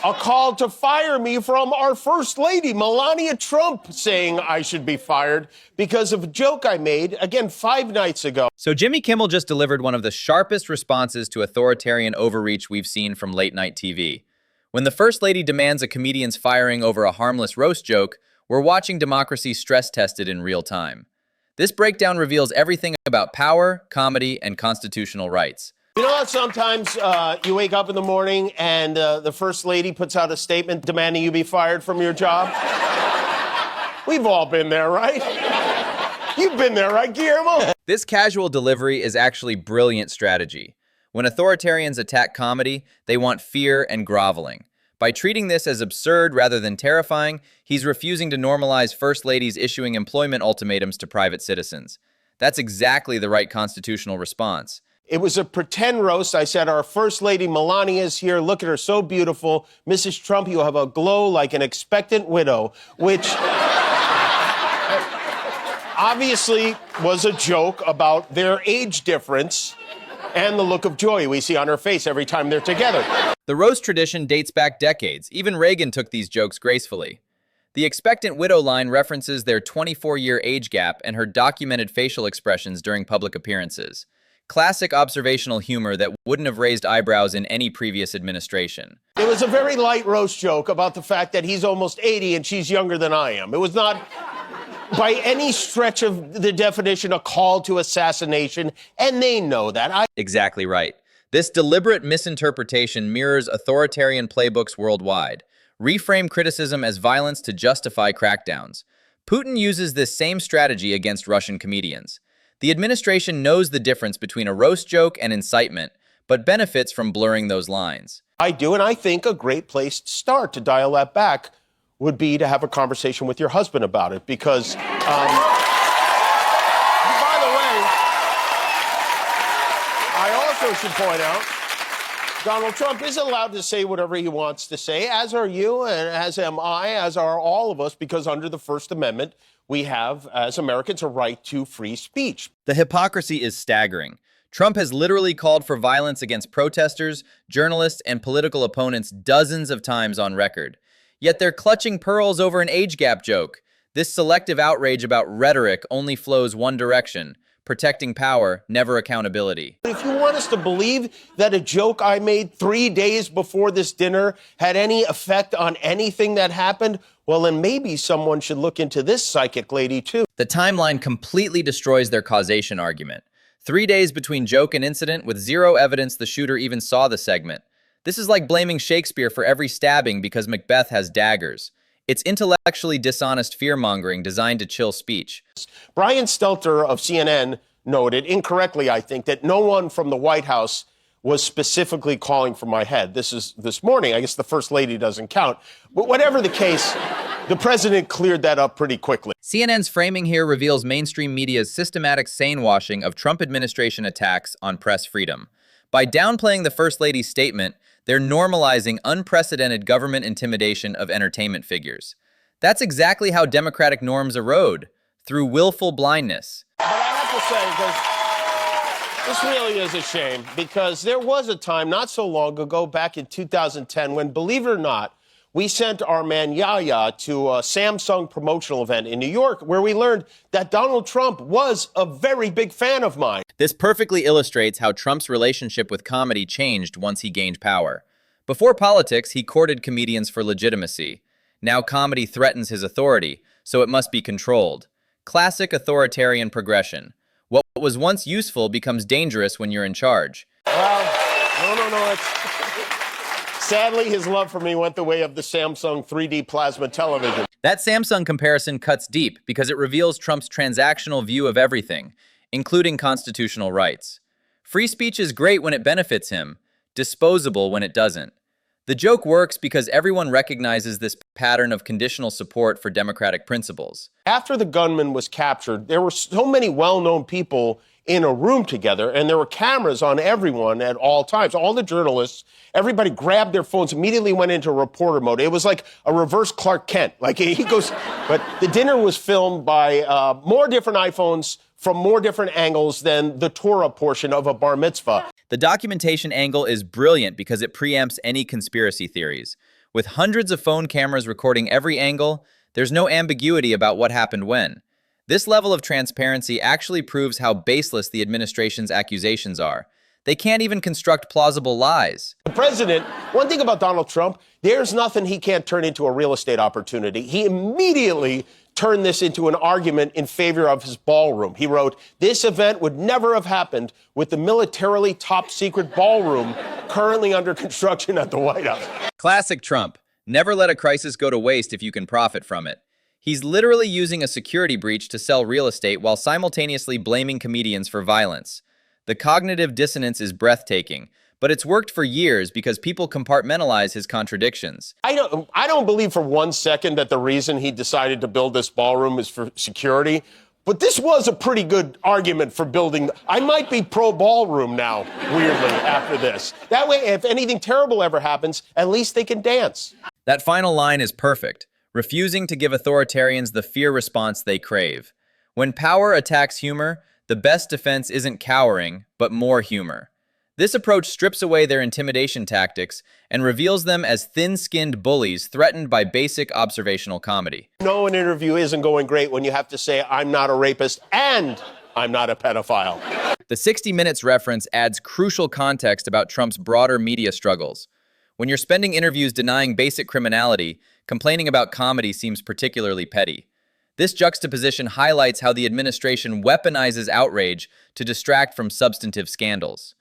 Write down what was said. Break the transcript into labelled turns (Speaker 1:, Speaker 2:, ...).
Speaker 1: a call to fire me from our First Lady, Melania Trump, saying I should be fired because of a joke I made, again, 5 nights ago.
Speaker 2: So Jimmy Kimmel just delivered one of the sharpest responses to authoritarian overreach we've seen from late-night TV. When the First Lady demands a comedian's firing over a harmless roast joke, we're watching democracy stress-tested in real time. This breakdown reveals everything about power, comedy, and constitutional rights.
Speaker 1: You know how sometimes you wake up in the morning and the First Lady puts out a statement demanding you be fired from your job? We've all been there, right? You've been there, right, Guillermo?
Speaker 2: This casual delivery is actually brilliant strategy. When authoritarians attack comedy, they want fear and groveling. By treating this as absurd rather than terrifying, he's refusing to normalize First Ladies issuing employment ultimatums to private citizens. That's exactly the right constitutional response.
Speaker 1: It was a pretend roast. I said, our First Lady Melania is here. Look at her, so beautiful. Mrs. Trump, you have a glow like an expectant widow, which obviously was a joke about their age difference and the look of joy we see on her face every time they're together.
Speaker 2: The roast tradition dates back decades. Even Reagan took these jokes gracefully. The expectant widow line references their 24-year age gap and her documented facial expressions during public appearances. Classic observational humor that wouldn't have raised eyebrows in any previous administration.
Speaker 1: It was a very light roast joke about the fact that he's almost 80 and she's younger than I am. It was not, by any stretch of the definition, a call to assassination, and they know that.
Speaker 2: Exactly right. This deliberate misinterpretation mirrors authoritarian playbooks worldwide. Reframe criticism as violence to justify crackdowns. Putin uses this same strategy against Russian comedians. The administration knows the difference between a roast joke and incitement, but benefits from blurring those lines.
Speaker 1: I do, and I think a great place to start to dial that back would be to have a conversation with your husband about it, because, by the way, I also should point out, Donald Trump is allowed to say whatever he wants to say, as are you, and as am I, as are all of us, because under the First Amendment, we have, as Americans, a right to free speech.
Speaker 2: The hypocrisy is staggering. Trump has literally called for violence against protesters, journalists, and political opponents dozens of times on record. Yet they're clutching pearls over an age gap joke. This selective outrage about rhetoric only flows one direction: protecting power, never accountability.
Speaker 1: If you want us to believe that a joke I made 3 days before this dinner had any effect on anything that happened, well, then maybe someone should look into this psychic lady, too.
Speaker 2: The timeline completely destroys their causation argument. 3 days between joke and incident with zero evidence the shooter even saw the segment. This is like blaming Shakespeare for every stabbing because Macbeth has daggers. It's intellectually dishonest fear-mongering designed to chill speech.
Speaker 1: Brian Stelter of CNN noted, incorrectly I think, that no one from the White House was specifically calling for my head. This is this morning. I guess the First Lady doesn't count. But whatever the case, the president cleared that up pretty quickly.
Speaker 2: CNN's framing here reveals mainstream media's systematic sane-washing of Trump administration attacks on press freedom. By downplaying the First Lady's statement, they're normalizing unprecedented government intimidation of entertainment figures. That's exactly how democratic norms erode, through willful blindness.
Speaker 1: But I have to say, because this really is a shame, because there was a time not so long ago, back in 2010, when, believe it or not, we sent our man Yahya to a Samsung promotional event in New York where we learned that Donald Trump was a very big fan of mine.
Speaker 2: This perfectly illustrates how Trump's relationship with comedy changed once he gained power. Before politics, he courted comedians for legitimacy. Now comedy threatens his authority, so it must be controlled. Classic authoritarian progression. What was once useful becomes dangerous when you're in charge.
Speaker 1: Well, no. Sadly, his love for me went the way of the Samsung 3D plasma television.
Speaker 2: That Samsung comparison cuts deep because it reveals Trump's transactional view of everything, including constitutional rights. Free speech is great when it benefits him, disposable when it doesn't. The joke works because everyone recognizes this pattern of conditional support for democratic principles.
Speaker 1: After the gunman was captured, there were so many well-known people in a room together, and there were cameras on everyone at all times. All the journalists, everybody grabbed their phones, immediately went into reporter mode. It was like a reverse Clark Kent. Like he goes, but the dinner was filmed by more different iPhones from more different angles than the Torah portion of a bar mitzvah.
Speaker 2: The documentation angle is brilliant because it preempts any conspiracy theories. With hundreds of phone cameras recording every angle, there's no ambiguity about what happened when. This level of transparency actually proves how baseless the administration's accusations are. They can't even construct plausible lies.
Speaker 1: The president, one thing about Donald Trump, there's nothing he can't turn into a real estate opportunity. He immediately turned this into an argument in favor of his ballroom. He wrote, "This event would never have happened with the militarily top secret ballroom currently under construction at the White House."
Speaker 2: Classic Trump. Never let a crisis go to waste if you can profit from it. He's literally using a security breach to sell real estate while simultaneously blaming comedians for violence. The cognitive dissonance is breathtaking, but it's worked for years because people compartmentalize his contradictions.
Speaker 1: I don't believe for 1 second that the reason he decided to build this ballroom is for security, but this was a pretty good argument for building. I might be pro-ballroom now, weirdly, after this. That way, if anything terrible ever happens, at least they can dance.
Speaker 2: That final line is perfect, refusing to give authoritarians the fear response they crave. When power attacks humor, the best defense isn't cowering, but more humor. This approach strips away their intimidation tactics and reveals them as thin-skinned bullies threatened by basic observational comedy.
Speaker 1: No, an interview isn't going great when you have to say, "I'm not a rapist and I'm not a pedophile."
Speaker 2: The 60 Minutes reference adds crucial context about Trump's broader media struggles. When you're spending interviews denying basic criminality, complaining about comedy seems particularly petty. This juxtaposition highlights how the administration weaponizes outrage to distract from substantive scandals.